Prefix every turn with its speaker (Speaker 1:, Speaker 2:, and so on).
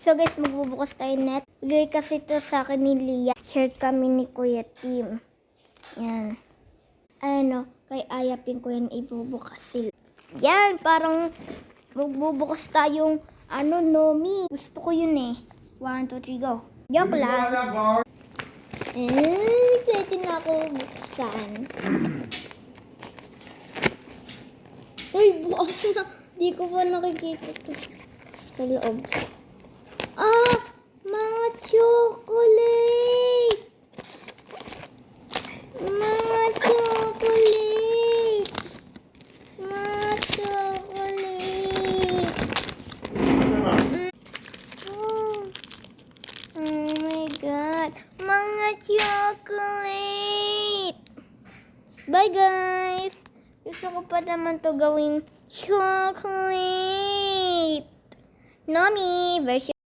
Speaker 1: So guys, magbubukas tayo net. Bigay kasi to sa akin ni Lia. Share kami ni Kuya Tim. Yan. Ano, kay Ayapin ko yan ibubukas sila. Yan, parang magbubukas tayong Nomi. Gusto ko yun eh. 1, 2, 3, go. Joke lang. Excited na ako buksan. Uy, bukas na. Di ko pa nakikita ito sa loob. Mga chocolate! Mga chocolate! Mga chocolate! Oh my God! Mga chocolate! Bye guys! Gusto ko pa naman to gawing chocolate! Nomi version